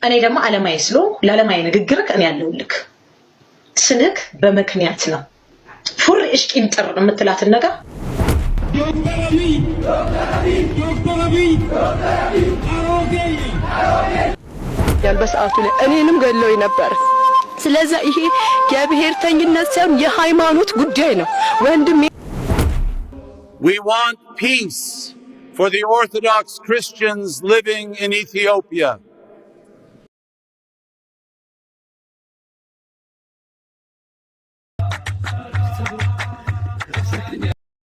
እኔ ደግሞ ዓለማዊ ስለሆንኩ ለዓለማዊ ንግግርክ እኔ ያለውልክ ስልክ በምክንያት ነው። ፉር እሽቂም ጥር የምትላትን ነገር በሰዓቱ ላይ እኔንም ገለው ነበር። ስለዚህ ይሄ የብሔርተኝነት ሳይሆን የሃይማኖት ጉዳይ ነው ወንድሜ። We want peace for the Orthodox Christians living in Ethiopia.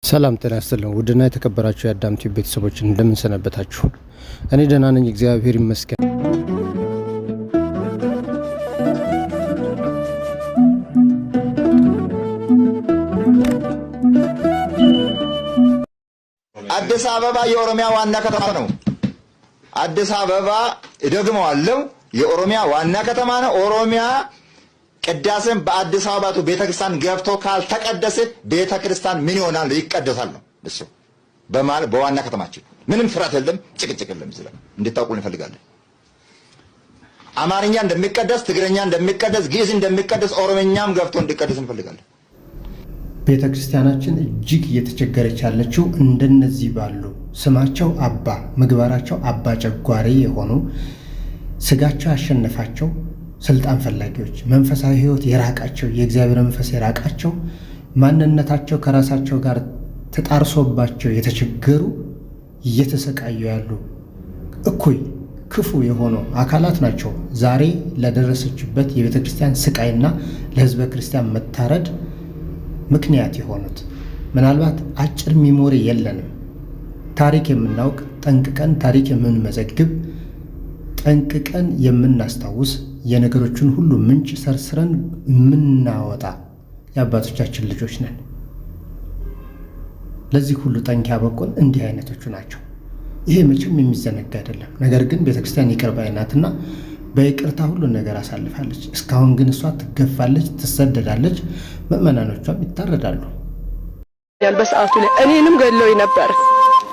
ሰላም ጤና ይስጥልን ውድና የተከበራችሁ የአዳም ቲዩብ ቤተሰቦች እንደምን ሰነበታችሁ? እኔ ደህና ነኝ፣ እግዚአብሔር ይመስገን። አዲስ አበባ የኦሮሚያ ዋና ከተማ ነው። አዲስ አበባ ደግመዋለሁ፣ የኦሮሚያ ዋና ከተማ ነው። ኦሮሚያ ቅዳሴን በአዲስ አበባ ቤተክርስቲያን ገብቶ ካልተቀደሰ ቤተክርስቲያን ምን ይሆናል? ይቀደሳል ነው እሱ። በዋና ከተማችን ምንም ፍርሃት የለም፣ ጭቅጭቅ የለም። ስለዚህ እንድታውቁልን እንፈልጋለን። አማርኛ እንደሚቀደስ፣ ትግርኛ እንደሚቀደስ፣ ግዕዝ እንደሚቀደስ ኦሮምኛም ገብቶ እንዲቀደስ እንፈልጋለን። ቤተክርስቲያናችን እጅግ እየተቸገረች ያለችው እንደነዚህ ባሉ ስማቸው አባ ምግባራቸው አባ ጨጓሬ የሆኑ ስጋቸው ያሸነፋቸው ስልጣን ፈላጊዎች፣ መንፈሳዊ ህይወት የራቃቸው፣ የእግዚአብሔር መንፈስ የራቃቸው፣ ማንነታቸው ከራሳቸው ጋር ተጣርሶባቸው የተቸገሩ እየተሰቃዩ ያሉ እኩይ ክፉ የሆኑ አካላት ናቸው ዛሬ ለደረሰችበት የቤተ ክርስቲያን ስቃይና ለህዝበ ክርስቲያን መታረድ ምክንያት የሆኑት። ምናልባት አጭር ሚሞሪ የለንም። ታሪክ የምናውቅ ጠንቅቀን ታሪክ የምንመዘግብ ጠንቅቀን የምናስታውስ የነገሮችን ሁሉ ምንጭ ሰርስረን የምናወጣ የአባቶቻችን ልጆች ነን። ለዚህ ሁሉ ጠንቅ ያበቁን እንዲህ አይነቶቹ ናቸው። ይሄ መቼም የሚዘነጋ አይደለም። ነገር ግን ቤተክርስቲያን ይቅር ባይ ናትና በይቅርታ ሁሉን ነገር አሳልፋለች። እስካሁን ግን እሷ ትገፋለች፣ ትሰደዳለች፣ ምዕመናኖቿም ይታረዳሉ። በሰዓቱ ላይ እኔንም ገለው ነበር።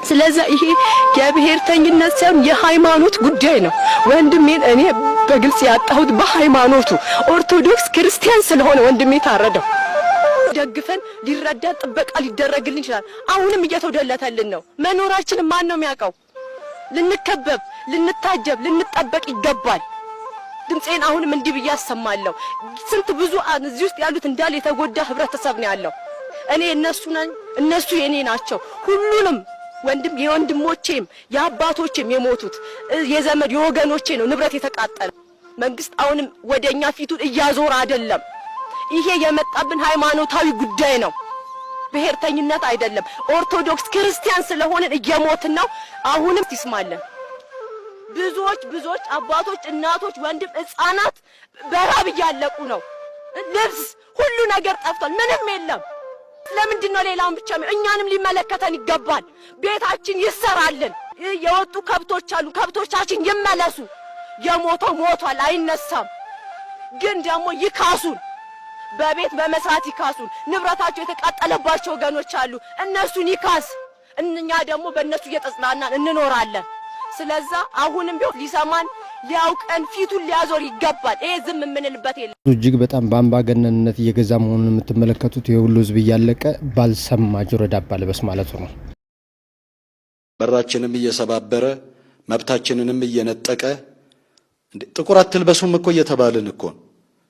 ስለዚህ ይሄ የብሔርተኝነት ሳይሆን የሃይማኖት ጉዳይ ነው ወንድሜን እኔ በግልጽ ያጣሁት በሃይማኖቱ ኦርቶዶክስ ክርስቲያን ስለሆነ ወንድሜ ታረደው። ደግፈን ሊረዳ ጥበቃ ሊደረግልን ይችላል። አሁንም እየተወደለተልን ነው። መኖራችንን ማን ነው የሚያውቀው? ልንከበብ፣ ልንታጀብ፣ ልንጠበቅ ይገባል። ድምጼን አሁንም እንዲህ ብዬ አሰማለሁ። ስንት ብዙ እዚህ ውስጥ ያሉት እንዳለ የተጎዳ ህብረተሰብ ነው ያለው። እኔ እነሱ ነኝ፣ እነሱ የኔ ናቸው። ሁሉንም ወንድም የወንድሞቼም የአባቶቼም የሞቱት የዘመድ የወገኖቼ ነው ንብረት የተቃጠለ። መንግስት አሁንም ወደኛ ፊቱን እያዞረ አይደለም። ይሄ የመጣብን ሃይማኖታዊ ጉዳይ ነው፣ ብሔርተኝነት አይደለም። ኦርቶዶክስ ክርስቲያን ስለሆነን እየሞትን ነው። አሁንም ይስማለን። ብዙዎች አባቶች፣ እናቶች፣ ወንድም ህፃናት በራብ እያለቁ ነው። ልብስ ሁሉ ነገር ጠፍቷል፣ ምንም የለም። ለምንድን ነው ሌላውን ብቻ? እኛንም ሊመለከተን ይገባል። ቤታችን ይሰራልን። የወጡ ከብቶች አሉ፣ ከብቶቻችን ይመለሱ። የሞተው ሞቷል፣ አይነሳም። ግን ደግሞ ይካሱን፣ በቤት በመስራት ይካሱን። ንብረታቸው የተቃጠለባቸው ወገኖች አሉ፣ እነሱን ይካስ። እኛ ደግሞ በእነሱ እየተጽናናን እንኖራለን። ስለዛ አሁንም ቢሆን ሊሰማን ሊያውቀን ፊቱን ሊያዞር ይገባል። ይሄ ዝም የምንልበት የለም። እጅግ በጣም በአምባገነንነት እየገዛ መሆኑን የምትመለከቱት የሁሉ ህዝብ እያለቀ ባልሰማ ጆሮ ዳባ ልበስ ማለቱ ነው። በራችንም እየሰባበረ መብታችንንም እየነጠቀ ጥቁር አትልበሱም እኮ እየተባልን እኮ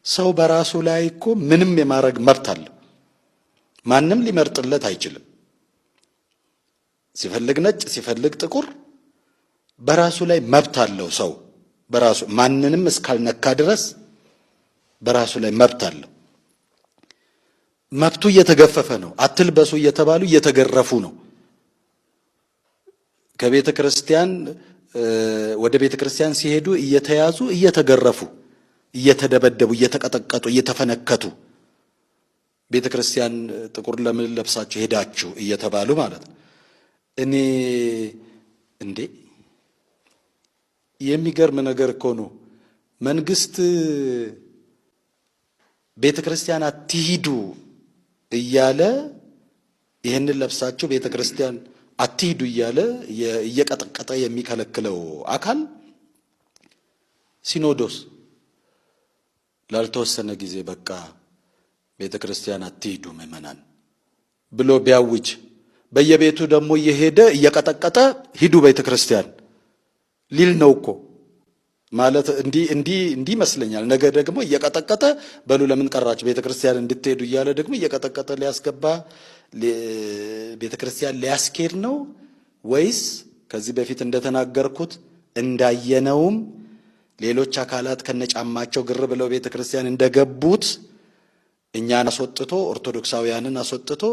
ሰው በራሱ ላይ እኮ ምንም የማድረግ መብት አለው። ማንም ሊመርጥለት አይችልም። ሲፈልግ ነጭ ሲፈልግ ጥቁር በራሱ ላይ መብት አለው። ሰው በራሱ ማንንም እስካልነካ ድረስ በራሱ ላይ መብት አለው። መብቱ እየተገፈፈ ነው። አትልበሱ እየተባሉ እየተገረፉ ነው። ከቤተ ክርስቲያን ወደ ቤተ ክርስቲያን ሲሄዱ እየተያዙ እየተገረፉ፣ እየተደበደቡ፣ እየተቀጠቀጡ፣ እየተፈነከቱ ቤተ ክርስቲያን ጥቁር ለምን ለብሳችሁ ሄዳችሁ እየተባሉ ማለት ነው። እኔ እንዴ የሚገርም ነገር እኮ ነው። መንግስት ቤተ ክርስቲያን አትሂዱ እያለ ይህንን ለብሳችሁ ቤተ ክርስቲያን አትሂዱ እያለ እየቀጠቀጠ የሚከለክለው አካል ሲኖዶስ ላልተወሰነ ጊዜ በቃ ቤተክርስቲያን አትሂዱ ምእመናን ብሎ ቢያውጅ በየቤቱ ደግሞ እየሄደ እየቀጠቀጠ ሂዱ ቤተክርስቲያን ሊል ነው እኮ ማለት እንዲህ ይመስለኛል። ነገ ደግሞ እየቀጠቀጠ በሉ ለምን ቀራችሁ ቤተክርስቲያን እንድትሄዱ እያለ ደግሞ እየቀጠቀጠ ሊያስገባ ቤተክርስቲያን ሊያስኬድ ነው ወይስ ከዚህ በፊት እንደተናገርኩት እንዳየነውም ሌሎች አካላት ከነጫማቸው ግር ብለው ቤተክርስቲያን እንደገቡት እኛን አስወጥቶ ኦርቶዶክሳውያንን አስወጥቶ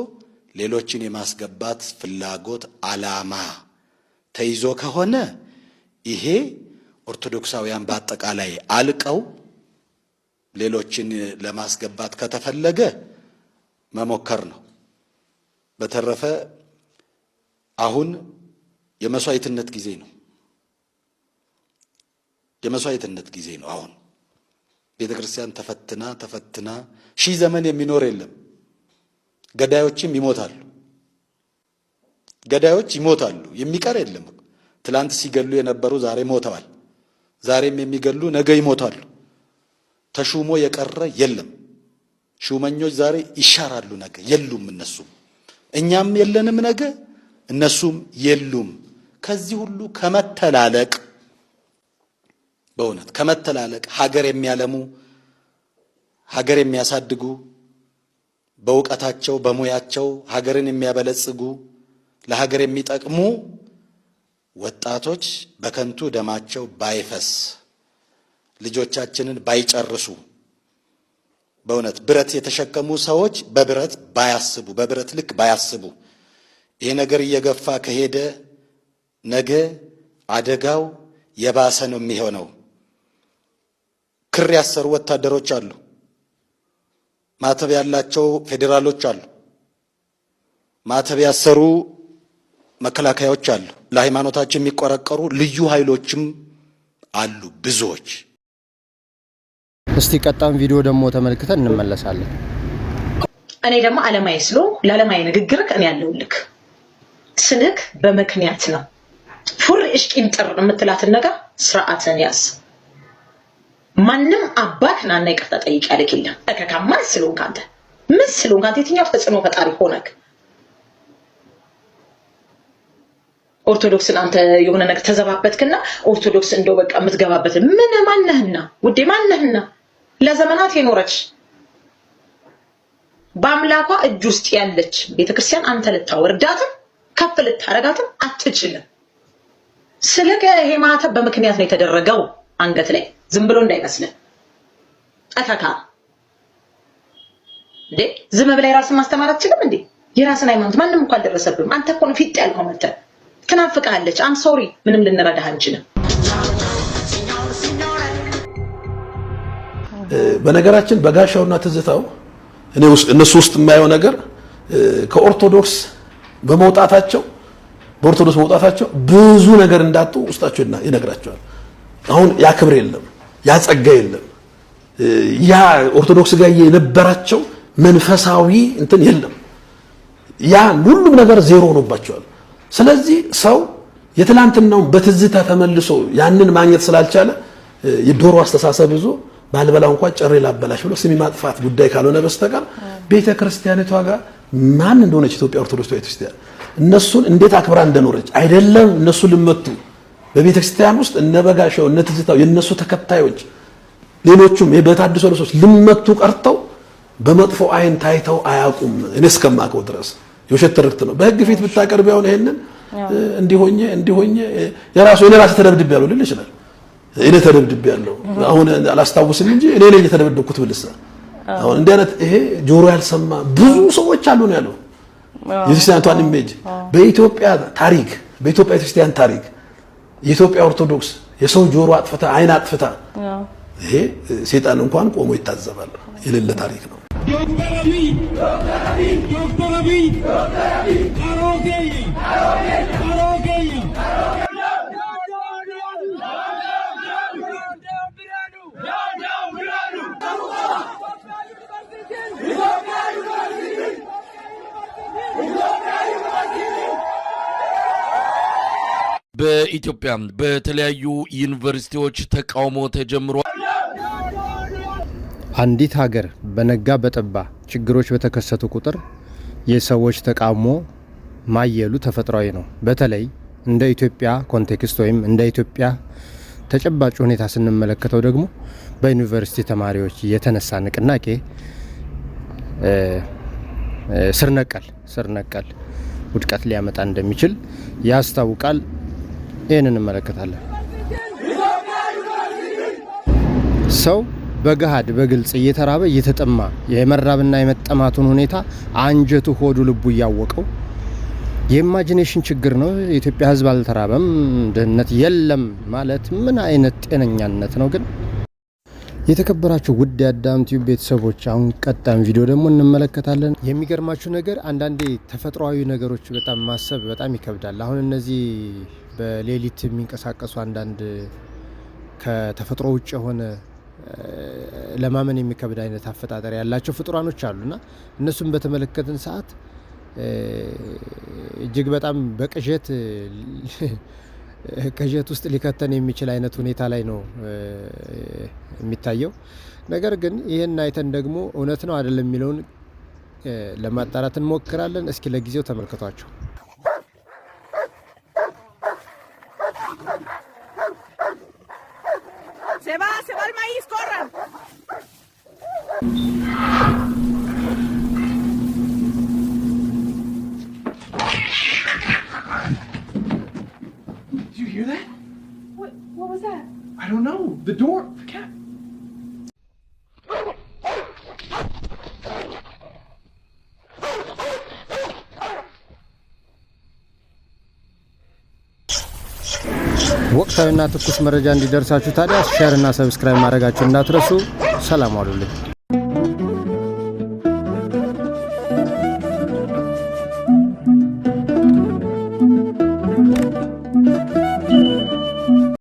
ሌሎችን የማስገባት ፍላጎት አላማ ተይዞ ከሆነ ይሄ ኦርቶዶክሳውያን በአጠቃላይ አልቀው ሌሎችን ለማስገባት ከተፈለገ መሞከር ነው። በተረፈ አሁን የመስዋዕትነት ጊዜ ነው። የመስዋዕትነት ጊዜ ነው። አሁን ቤተክርስቲያን ተፈትና ሺህ ዘመን የሚኖር የለም። ገዳዮችም ይሞታሉ። ገዳዮች ይሞታሉ። የሚቀር የለም። ትላንት ሲገሉ የነበሩ ዛሬ ሞተዋል። ዛሬም የሚገሉ ነገ ይሞታሉ። ተሹሞ የቀረ የለም። ሹመኞች ዛሬ ይሻራሉ፣ ነገ የሉም። እኛም የለንም ነገ፣ እነሱም የሉም። ከዚህ ሁሉ ከመተላለቅ በእውነት ከመተላለቅ ሀገር የሚያለሙ ሀገር የሚያሳድጉ በእውቀታቸው በሙያቸው ሀገርን የሚያበለጽጉ ለሀገር የሚጠቅሙ ወጣቶች በከንቱ ደማቸው ባይፈስ ልጆቻችንን ባይጨርሱ በእውነት ብረት የተሸከሙ ሰዎች በብረት ባያስቡ በብረት ልክ ባያስቡ ይሄ ነገር እየገፋ ከሄደ ነገ አደጋው የባሰ ነው የሚሆነው። ክር ያሰሩ ወታደሮች አሉ። ማተብ ያላቸው ፌዴራሎች አሉ። ማተብ ያሰሩ መከላከያዎች አሉ። ለሃይማኖታችን የሚቆረቆሩ ልዩ ኃይሎችም አሉ ብዙዎች። እስቲ ቀጣም ቪዲዮ ደግሞ ተመልክተን እንመለሳለን። እኔ ደግሞ ዓለማዊ ስለሆንኩ ለዓለማዊ ንግግርህ እኔ ያለሁልህ ስልክ በምክንያት ነው። ፉር እሽቂም ጥር የምትላትን ነገር ስርዓትን ያዝ። ማንም አባክ ናና ይቅርታ ጠይቅ ያለክ የለም። እከካማ ስለሆንክ አንተ ምን ስለሆንክ አንተ የትኛው ተጽዕኖ ፈጣሪ ሆነክ ኦርቶዶክስን አንተ የሆነ ነገር ተዘባበትክና ኦርቶዶክስ እንደው በቃ የምትገባበት ምን ማነህና ውዴ ማነህና ለዘመናት የኖረች በአምላኳ እጅ ውስጥ ያለች ቤተክርስቲያን አንተ ልታወርዳትም ከፍ ልታረጋትም አትችልም። ስለከ ይሄ ማተብ በምክንያት ነው የተደረገው አንገት ላይ ዝም ብሎ እንዳይመስልህ። አታካ እንዴ ዝም ብለህ ራስን ማስተማር አትችልም እንዴ? የራስን ሃይማኖት ማንም እንኳን አልደረሰብህም። አንተ እኮ ነው ፊት ያልከው መተ ትናፍቃለች። አም ሶሪ ምንም ልንረዳህ አንችልም። በነገራችን በጋሻውና ትዝታው እነሱ ውስጥ የማየው ነገር ከኦርቶዶክስ በመውጣታቸው በኦርቶዶክስ መውጣታቸው ብዙ ነገር እንዳጡ ውስጣቸው ይነግራቸዋል። አሁን ያ ክብር የለም፣ ያ ጸጋ የለም፣ ያ ኦርቶዶክስ ጋር የነበራቸው መንፈሳዊ እንትን የለም። ያ ሁሉም ነገር ዜሮ ሆኖባቸዋል። ስለዚህ ሰው የትላንትናውን በትዝታ ተመልሶ ያንን ማግኘት ስላልቻለ የዶሮ አስተሳሰብ ይዞ ባልበላው እንኳን ጨሬ ላበላሽ ብሎ ስሚ ማጥፋት ጉዳይ ካልሆነ በስተቀር ቤተክርስቲያኒቷ ጋር ማን እንደሆነች ኢትዮጵያ ኦርቶዶክስ ቤተክርስቲያን እነሱን እንዴት አክብራ እንደኖረች አይደለም እነሱ ልመቱ በቤተክርስቲያን ውስጥ እነ በጋሻው እነ ትዝታው የነሱ ተከታዮች ሌሎቹም የበታድሶ ለሶች ልመቱ ቀርተው በመጥፎ አይን ታይተው አያውቁም። እኔ እስከማውቀው ድረስ የውሸት ትርክት ነው። በህግ ፊት ብታቀርብ ያው ይሄንን እንዲሆኝ የራሱ የራስ ተደብድብ ያለው ልል ይችላል። እኔ ተደብድብ ያለው አሁን አላስታውስም እንጂ እኔ ነኝ የተደብደብኩት ብልሳ አሁን እንዲህ አይነት ይሄ ጆሮ ያልሰማ ብዙ ሰዎች አሉ ነው ያለው። የክርስቲያኗን ኢሜጅ በኢትዮጵያ ታሪክ በኢትዮጵያ ክርስቲያን ታሪክ የኢትዮጵያ ኦርቶዶክስ የሰው ጆሮ አጥፍታ አይን አጥፍታ ይሄ ሰይጣን እንኳን ቆሞ ይታዘባል። የሌለ ታሪክ ነው። በኢትዮጵያ በተለያዩ ዩኒቨርሲቲዎች ተቃውሞ ተጀምሯል። አንዲት ሀገር በነጋ በጠባ ችግሮች በተከሰቱ ቁጥር የሰዎች ተቃውሞ ማየሉ ተፈጥሯዊ ነው። በተለይ እንደ ኢትዮጵያ ኮንቴክስት ወይም እንደ ኢትዮጵያ ተጨባጭ ሁኔታ ስንመለከተው ደግሞ በዩኒቨርሲቲ ተማሪዎች የተነሳ ንቅናቄ ስር ነቀል ውድቀት ሊያመጣ እንደሚችል ያስታውቃል። ይህንን እንመለከታለን። ሰው በገሃድ በግልጽ እየተራበ እየተጠማ የመራብና የመጠማቱን ሁኔታ አንጀቱ ሆዱ ልቡ እያወቀው የኢማጂኔሽን ችግር ነው። የኢትዮጵያ ሕዝብ አልተራበም ድህነት የለም ማለት ምን አይነት ጤነኛነት ነው? ግን የተከበራችሁ ውድ የአዳም ቲዩብ ቤተሰቦች አሁን ቀጣም ቪዲዮ ደግሞ እንመለከታለን። የሚገርማችሁ ነገር አንዳንዴ ተፈጥሯዊ ነገሮች በጣም ማሰብ በጣም ይከብዳል። አሁን እነዚህ በሌሊት የሚንቀሳቀሱ አንዳንድ ከተፈጥሮ ውጭ የሆነ ለማመን የሚከብድ አይነት አፈጣጠር ያላቸው ፍጡራኖች አሉና እነሱን በተመለከትን ሰዓት እጅግ በጣም በቅዠት ውስጥ ሊከተን የሚችል አይነት ሁኔታ ላይ ነው የሚታየው። ነገር ግን ይህን አይተን ደግሞ እውነት ነው አይደለም የሚለውን ለማጣራት እንሞክራለን። እስኪ ለጊዜው ተመልከቷቸው። Se va el maíz, corran. Did you hear that? What was that? I don't know. The door. The cat. ወቅታዊና ትኩስ መረጃ እንዲደርሳችሁ ታዲያ ሼር እና ሰብስክራይብ ማድረጋችሁ እንዳትረሱ። ሰላም ዋሉልኝ።